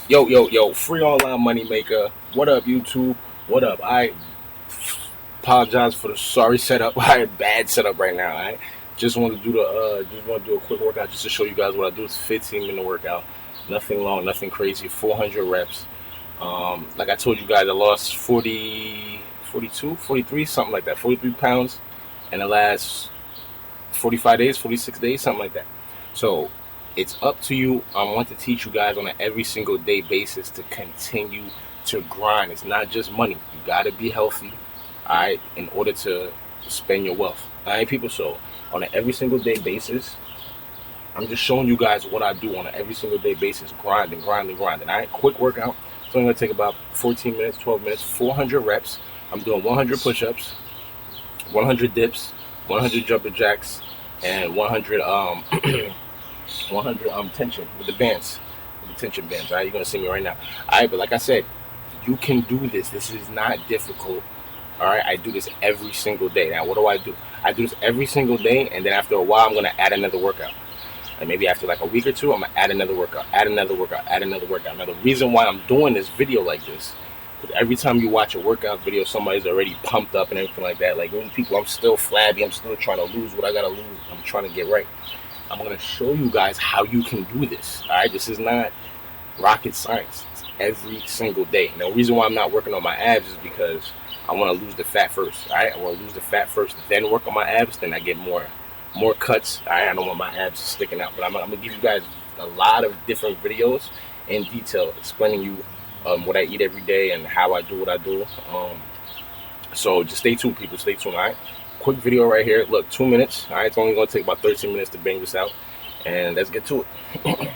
Yo, free online money maker. What up, YouTube? What up? I apologize for the sorry setup. I had bad setup right now. I just want to do a quick workout just to show you guys what I do. It's 15-minute workout. Nothing long, nothing crazy. 400 reps. Like I told you guys, I lost 40, 42, 43, something like that. 43 pounds in the last 45 days, 46 days, something like that. So it's up to you. I want to teach you guys on an every single day basis to continue to grind. It's not just money. You got to be healthy, all right, in order to spend your wealth. All right, people. So on an every single day basis, I'm just showing you guys what I do on an every single day basis. Grinding, grinding, grinding. All right, quick workout. It's only going to take about 14 minutes, 12 minutes, 400 reps. I'm doing 100 push-ups, 100 dips, 100 jumping jacks, and 100 100 tension with the bands, with the tension bands. All right, you're gonna see me right now. All right, but like I said, you can do this. This is not difficult. All right, I do this every single day. Now, what do? I do this every single day, and then after a while, I'm gonna add another workout. And maybe after like a week or two, I'm gonna add another workout, add another workout, add another workout. Now, the reason why I'm doing this video like this, because every time you watch a workout video, somebody's already pumped up and everything like that. Like many people, I'm still flabby. I'm still trying to lose what I gotta lose. I'm trying to get right. I'm going to show you guys how you can do this. All right, this is not rocket science. It's every single day. And the reason why I'm not working on my abs is because I want to lose the fat first. All right, I want to lose the fat first, then work on my abs. Then I get more cuts. All right, I don't want my abs sticking out. But I'm going to give you guys a lot of different videos in detail explaining you what I eat every day and how I do what I do. So just stay tuned, people. Stay tuned. All right. Quick video right here. Look, 2 minutes. All right, it's only going to take about 13 minutes to bang this out, and let's get to it.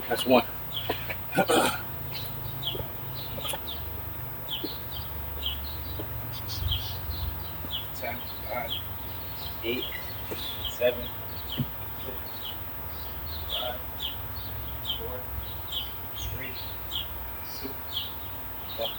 That's one. 10, 9, 8, 7, 6, 5, 4, 3, 2, 1.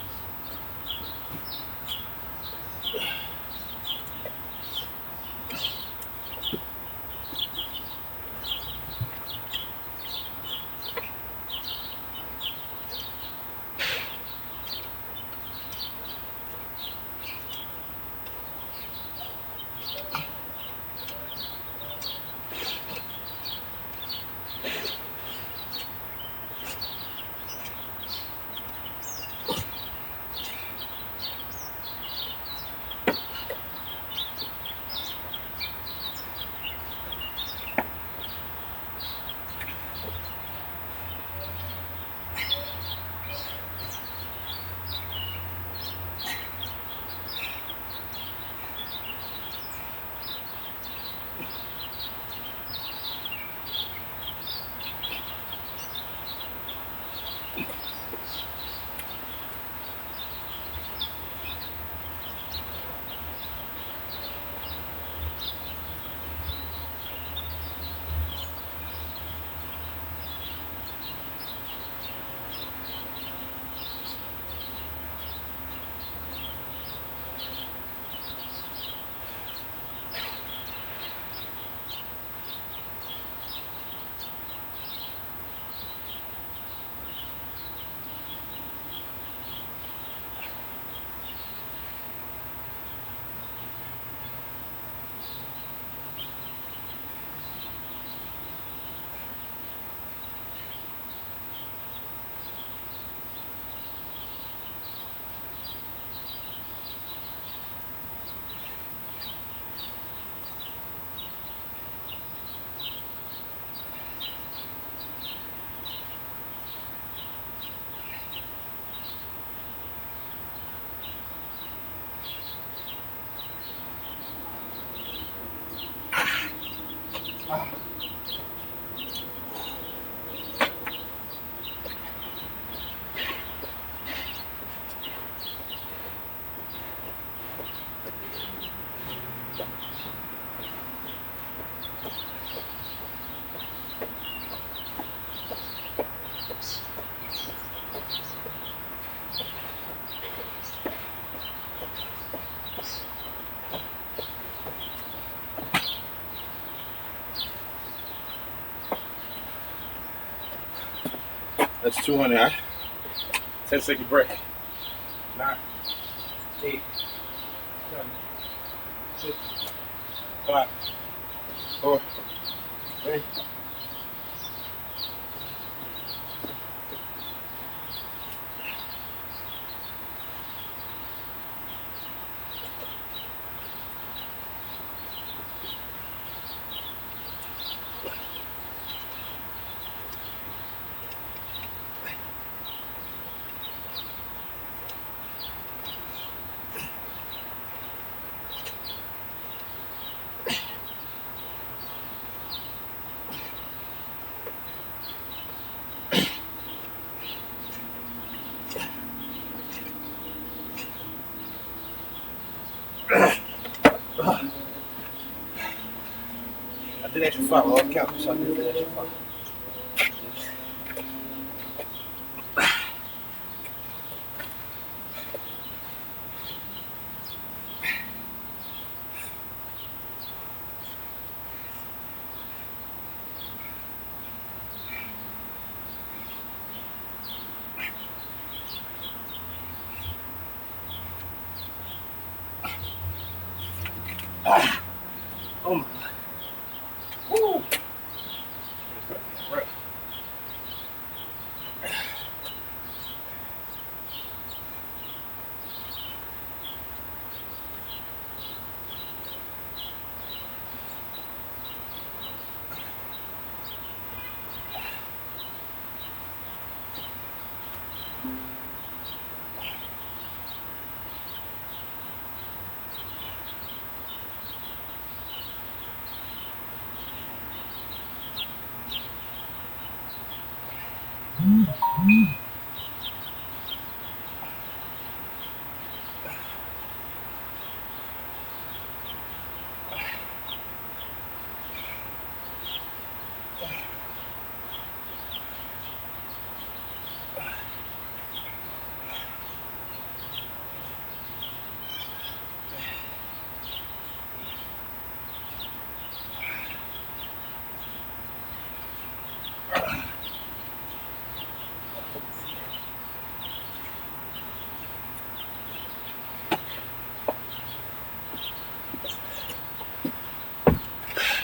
That's 200, huh? 10-second break. 9, 8, 7, 6, 5, 4, 3. I did extra 5. I'll count. So I did the extra 5. Oh my God. Woo. Right.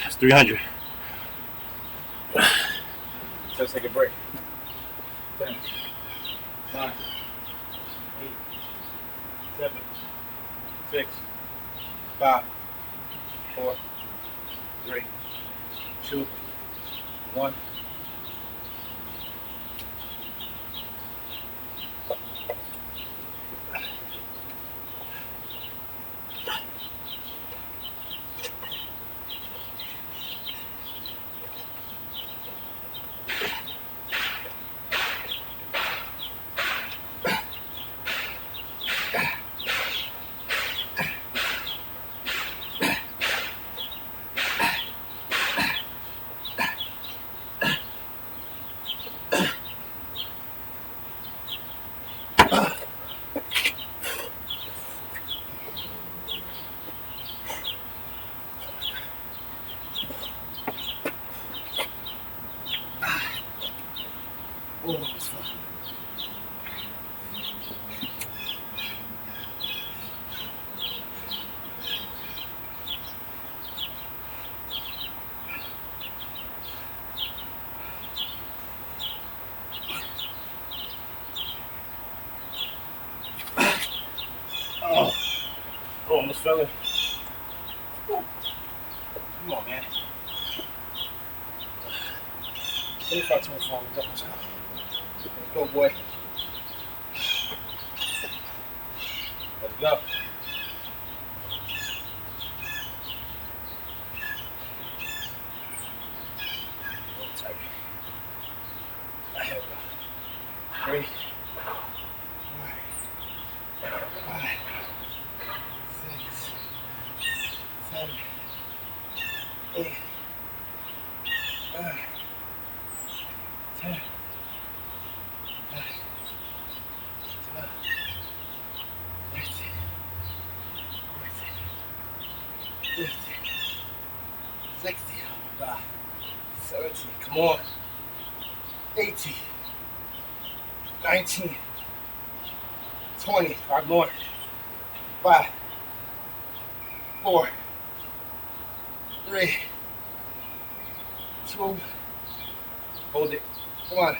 That's 300. Let's take a break. 10, 9, 8, 7, 6, 5, 4, 3, 2, 1. Oh, it's fun. Oh, almost fell in. Come on, man. 25 to 24. Let's go, boy. Let's go. Tight. 3, 4, 5, 6, 7, 8, 9, 10, 11, 12, 13, 14, 15, 16. Oh my God. 17. Come on. 18. 19, 20, 5 more, 5, 4, 3, 2, hold it, 1.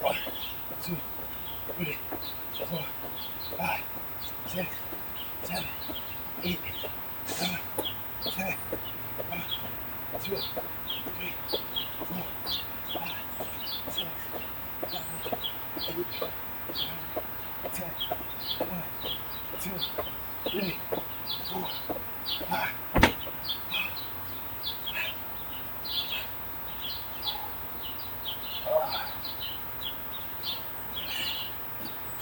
One, 2, 3, 4, 5, 6, 7, 8, 9, 10, 1, 2, 3, 4, 5, 6, 7, 8, 9, 10, 1, 2, 3, 4, 5.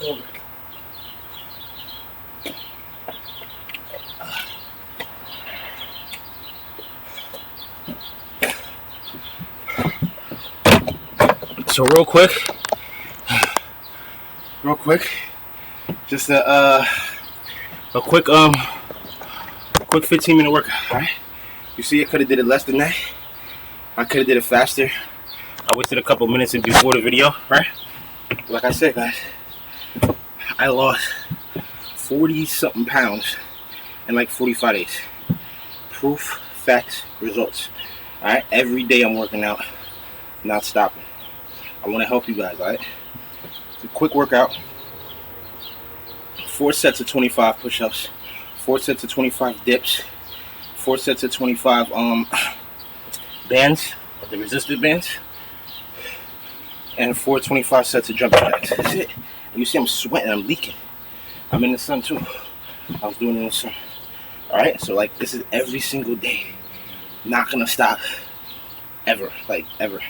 Over. So real quick, just a quick 15-minute workout. All right. You see, I could have did it less than that. I could have did it faster. I wasted a couple minutes in before the video, right? Like I said, guys, I lost 40-something pounds in like 45 days. Proof, facts, results. All right. Every day I'm working out, not stopping. I want to help you guys. All right. It's a quick workout. 4 sets of 25 push-ups, 4 sets of 25 dips, 4 sets of 25 bands, the resisted bands, and 4 25 sets of jumping jacks. That's it. And you see I'm sweating, I'm leaking. I'm in the sun too. I was doing it in the sun. Alright, so like this is every single day. Not gonna stop. Ever. Like ever.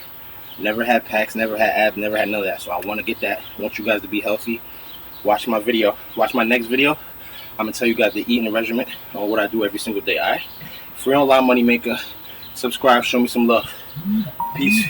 Never had packs, never had abs, never had none of that. So I want to get that. I want you guys to be healthy. Watch my video. Watch my next video. I'm going to tell you guys the eating regimen on what I do every single day, alright? Free online money maker. Subscribe. Show me some love. Peace.